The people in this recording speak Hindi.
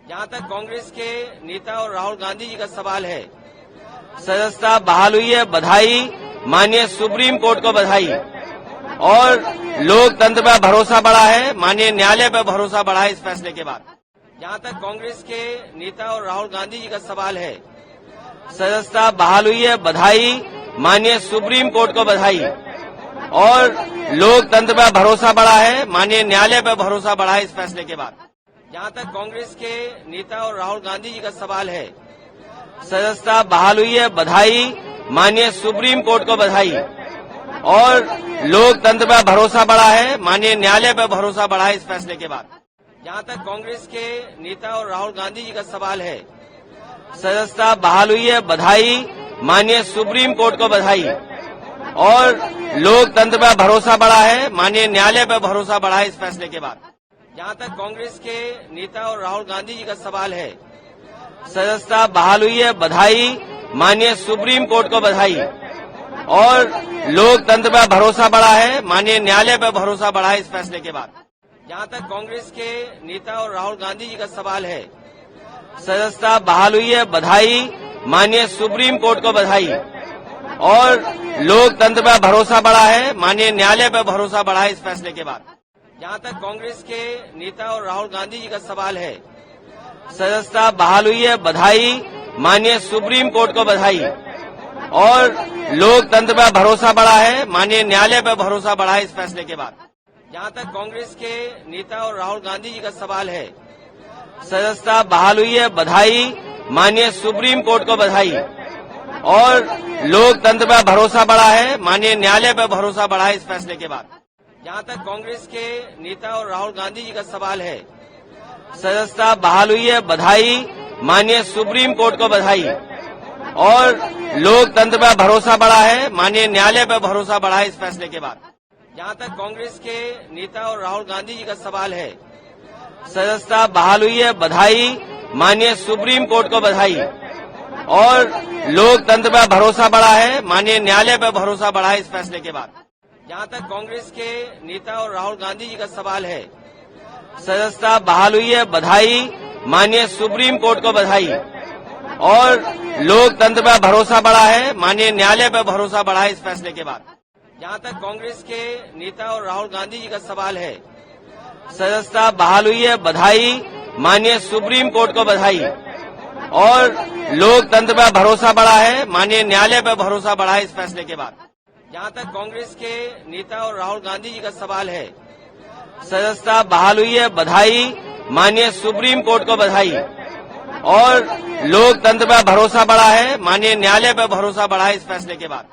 जहां तक कांग्रेस के नेता और राहुल गांधी जी का सवाल है, सदस्यता बहाल हुई है, बधाई, माननीय सुप्रीम कोर्ट को बधाई। और लोकतंत्र पर भरोसा बढ़ा है, माननीय न्यायालय पर भरोसा बढ़ा है इस फैसले के बाद। जहां तक कांग्रेस के नेता और राहुल गांधी जी का सवाल है, सदस्यता बहाल हुई है, बधाई, माननीय सुप्रीम कोर्ट को बधाई। और लोकतंत्र पर भरोसा बढ़ा है, माननीय न्यायालय पर भरोसा बढ़ा है इस फैसले के बाद। जहां तक कांग्रेस के नेता और राहुल गांधी जी का सवाल है, सदस्यता बहाल हुई है, बधाई, माननीय सुप्रीम कोर्ट को बधाई। और लोकतंत्र पर भरोसा बढ़ा है, माननीय न्यायालय पर भरोसा बढ़ा है इस फैसले के बाद। जहां तक कांग्रेस के नेता और राहुल गांधी जी का सवाल है, सदस्यता बहाल हुई है, बधाई, माननीय सुप्रीम कोर्ट को बधाई। और लोकतंत्र पर भरोसा बढ़ा है, माननीय न्यायालय पर भरोसा बढ़ा है इस फैसले के बाद। जहां तक कांग्रेस के नेता और राहुल गांधी जी का सवाल है, सदस्यता बहाल हुई है, बधाई, माननीय सुप्रीम कोर्ट को बधाई। और लोकतंत्र पर भरोसा बढ़ा है, माननीय न्यायालय पर भरोसा बढ़ा है इस फैसले के बाद। जहां तक कांग्रेस के नेता और राहुल गांधी जी का सवाल है, सदस्यता बहाल हुई है, बधाई, माननीय सुप्रीम कोर्ट को बधाई। और लोकतंत्र पर भरोसा बढ़ा है, माननीय न्यायालय पर भरोसा बढ़ा है इस फैसले के बाद। जहां तक कांग्रेस के नेता और राहुल गांधी जी का सवाल है, सदस्यता बहाल हुई है, बधाई, माननीय सुप्रीम कोर्ट को बधाई। और लोकतंत्र पर भरोसा बढ़ा है, माननीय न्यायालय पर भरोसा बढ़ा है इस फैसले के बाद। जहां तक कांग्रेस के नेता और राहुल गांधी जी का सवाल है, सदस्यता बहाल हुई है, बधाई, माननीय सुप्रीम कोर्ट को बधाई। और लोकतंत्र पर भरोसा बढ़ा है, माननीय न्यायालय पर भरोसा बढ़ा है इस फैसले के बाद। जहां तक कांग्रेस के नेता और राहुल गांधी जी का सवाल है, सदस्यता बहाल हुई है, बधाई, माननीय सुप्रीम कोर्ट को बधाई। और लोकतंत्र पर भरोसा बढ़ा है, माननीय न्यायालय पर भरोसा बढ़ा है इस फैसले के बाद। जहां तक कांग्रेस के नेता और राहुल गांधी जी का सवाल है, सदस्यता बहाल हुई है, बधाई, माननीय सुप्रीम कोर्ट को बधाई। और लोकतंत्र पर भरोसा बढ़ा है, माननीय न्यायालय पर भरोसा बढ़ा है इस फैसले के बाद। जहां तक कांग्रेस के नेता और राहुल गांधी जी का सवाल है, सदस्यता बहाल हुई है, बधाई, माननीय सुप्रीम कोर्ट को बधाई। और लोकतंत्र पर भरोसा बढ़ा है, माननीय न्यायालय पर भरोसा बढ़ा है इस फैसले के बाद। जहां तक कांग्रेस के नेता और राहुल गांधी जी का सवाल है, सदस्यता बहाल हुई है, बधाई, माननीय सुप्रीम कोर्ट को बधाई। और लोकतंत्र पर भरोसा बढ़ा है, माननीय न्यायालय पर भरोसा बढ़ा है इस फैसले के बाद। जहां तक कांग्रेस के नेता और राहुल गांधी जी का सवाल है, सदस्यता बहाल हुई है, बधाई, माननीय सुप्रीम कोर्ट को बधाई। और लोकतंत्र पर भरोसा बढ़ा है, माननीय न्यायालय पर भरोसा बढ़ा है इस फैसले के बाद।